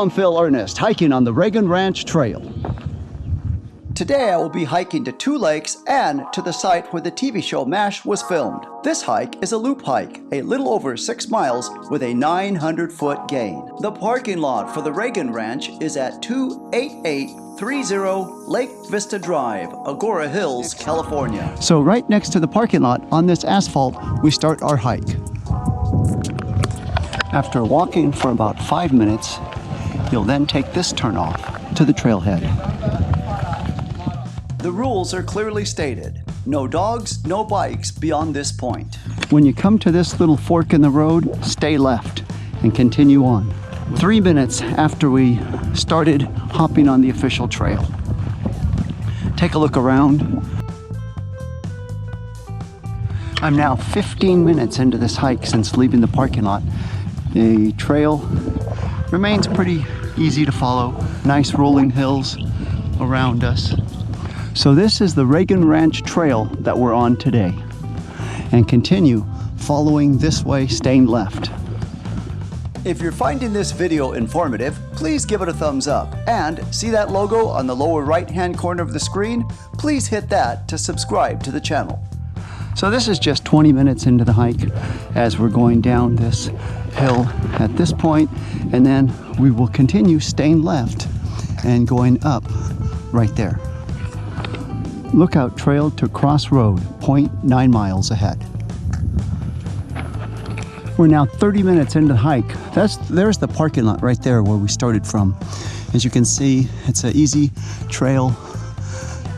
I'm Phil Ernest, hiking on the Reagan Ranch Trail. Today I will be hiking to 2 lakes and to the site where the TV show MASH was filmed. This hike is a loop hike, a little over 6 miles with a 900-foot gain. The parking lot for the Reagan Ranch is at 28830 Lake Vista Drive, Agoura Hills, California. So right next to the parking lot on this asphalt, we start our hike. After walking for about 5 minutes, you'll then take this turn off to the trailhead. The rules are clearly stated. No dogs, no bikes beyond this point. When you come to this little fork in the road, stay left and continue on. 3 minutes after we started hopping on the official trail. Take a look around. I'm now 15 minutes into this hike since leaving the parking lot. The trail remains pretty easy to follow. Nice rolling hills around us. So this is the Reagan Ranch Trail that we're on today. And continue following this way, staying left. If you're finding this video informative, please give it a thumbs up. And see that logo on the lower right-hand corner of the screen? Please hit that to subscribe to the channel. So this is just 20 minutes into the hike as we're going down this hill at this point, and then we will continue staying left and going up right there. Lookout trail to crossroad, 0.9 miles ahead. We're now 30 minutes into the hike. There's the parking lot right there where we started from. As you can see, it's an easy trail,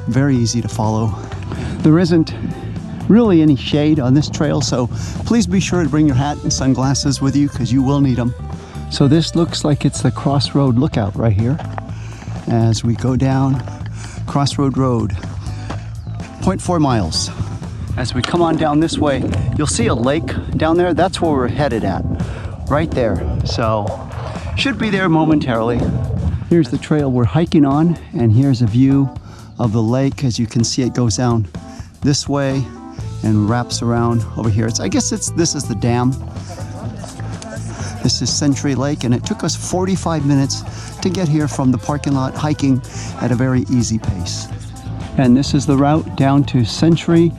very easy to follow. There isn't really any shade on this trail, so please be sure to bring your hat and sunglasses with you because you will need them. So this looks like it's the Crossroad Lookout right here as we go down Crossroad Road, 0.4 miles. As we come on down this way, you'll see a lake down there. That's where we're headed at, right there. So should be there momentarily. Here's the trail we're hiking on, and here's a view of the lake. As you can see, it goes down this way and wraps around over here. This is the dam. This is Century Lake, and it took us 45 minutes to get here from the parking lot, hiking at a very easy pace. And this is the route down to Century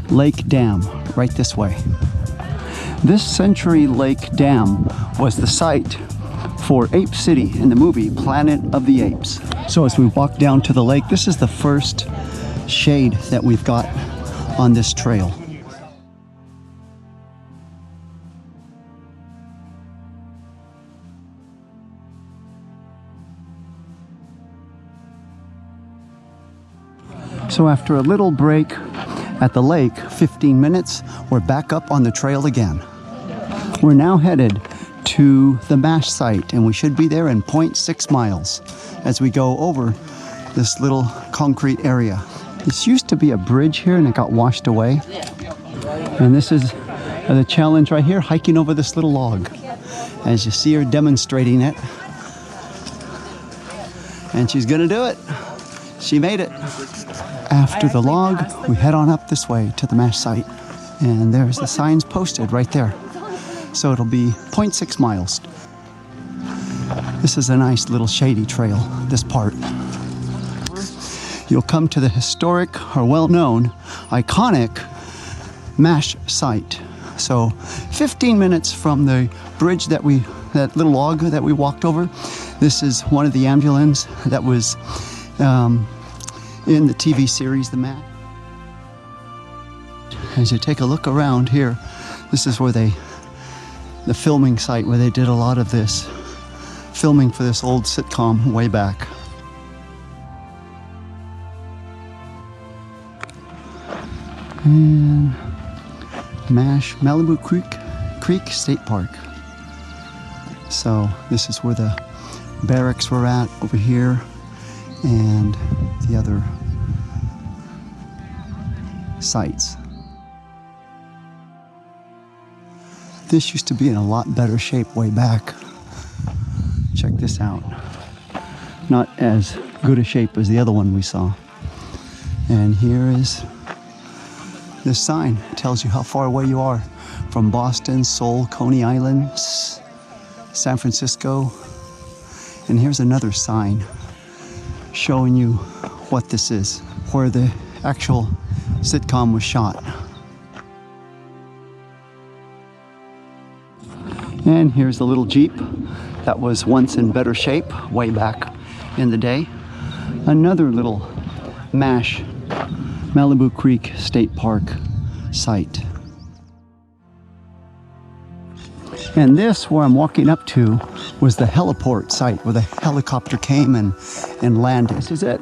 Lake Dam, right this way. This Century Lake Dam was the site for Ape City in the movie Planet of the Apes. So as we walk down to the lake, this is the first shade that we've got on this trail. So after a little break at the lake, 15 minutes, we're back up on the trail again. We're now headed to the MASH site, and we should be there in 0.6 miles as we go over this little concrete area. This used to be a bridge here and it got washed away. And this is the challenge right here, hiking over this little log. As you see her demonstrating it. And she's gonna do it. She made it. After the log, we head on up this way to the MASH site. And there's the signs posted right there. So it'll be 0.6 miles. This is a nice little shady trail, this part. You'll come to the historic or well-known, iconic MASH site. So 15 minutes from the bridge that little log that we walked over. This is one of the ambulance that was in the TV series, TheMASH. As you take a look around here, this is where the filming site where they did a lot of this filming for this old sitcom way back. And MASH Malibu Creek State Park. So this is where the barracks were at over here, and the other sites. This used to be in a lot better shape way back. Check this out. Not as good a shape as the other one we saw. And here is this sign. It tells you how far away you are from Boston, Seoul, Coney Island, San Francisco, And here's another sign showing you what this is, where the actual sitcom was shot. And here's the little Jeep that was once in better shape way back in the day. Another little MASH, Malibu Creek State Park site. And this, where I'm walking up to, was the Heliport site where the helicopter came and landed. This is it.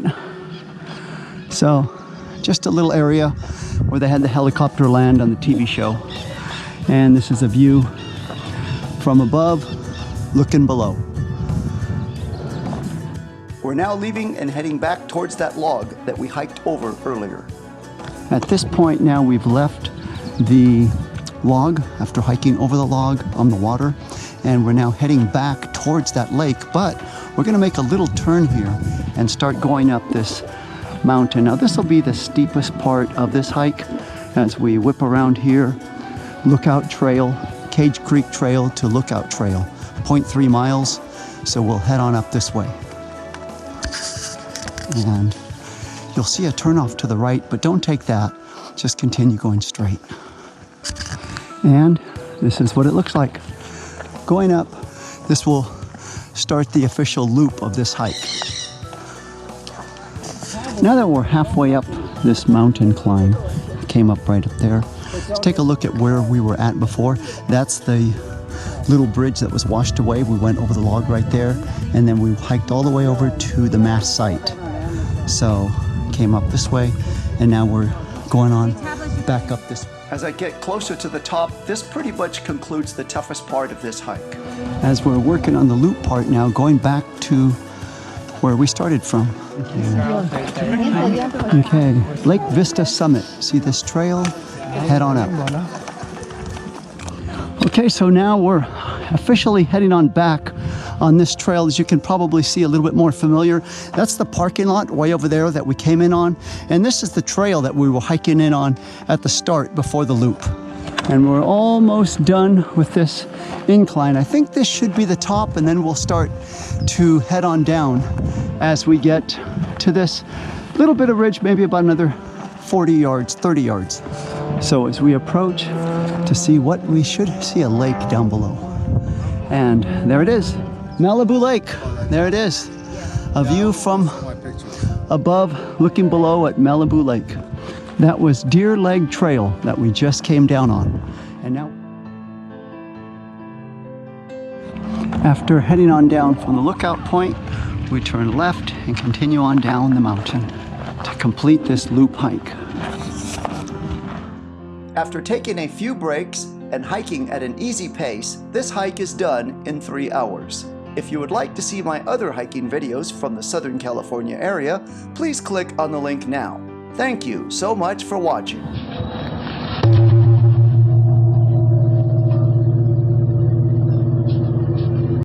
So, just a little area where they had the helicopter land on the TV show. And this is a view from above, looking below. We're now leaving and heading back towards that log that we hiked over earlier. At this point now, we've left the log after hiking over the log on the water, and we're now heading back towards that lake, but we're going to make a little turn here and start going up this mountain. Now this will be the steepest part of this hike as we whip around here. Lookout Trail, Cage Creek Trail to Lookout Trail, 0.3 miles, so we'll head on up this way. And you'll see a turnoff to the right, but don't take that, just continue going straight. And this is what it looks like. Going up, this will start the official loop of this hike. Now that we're halfway up this mountain climb, it came up right up there. Let's take a look at where we were at before. That's the little bridge that was washed away. We went over the log right there, and then we hiked all the way over to the MASH site. So came up this way, and now we're going on back up this way. As I get closer to the top, this pretty much concludes the toughest part of this hike. As we're working on the loop part now, going back to where we started from. Okay, Lake Vista Summit. See this trail? Head on up. Okay, so now we're officially heading on back on this trail. As you can probably see, a little bit more familiar. That's the parking lot way over there that we came in on. And this is the trail that we were hiking in on at the start before the loop. And we're almost done with this incline. I think this should be the top, and then we'll start to head on down as we get to this little bit of ridge, maybe about another 40 yards, 30 yards. So as we approach to see what we should see, a lake down below. And there it is, Malibu Lake. There it is, a view from above looking below at Malibu Lake. That was Deer Leg Trail that we just came down on. And now, after heading on down from the lookout point, we turn left and continue on down the mountain to complete this loop hike. After taking a few breaks and hiking at an easy pace, this hike is done in 3 hours. If you would like to see my other hiking videos from the Southern California area, please click on the link now. Thank you so much for watching.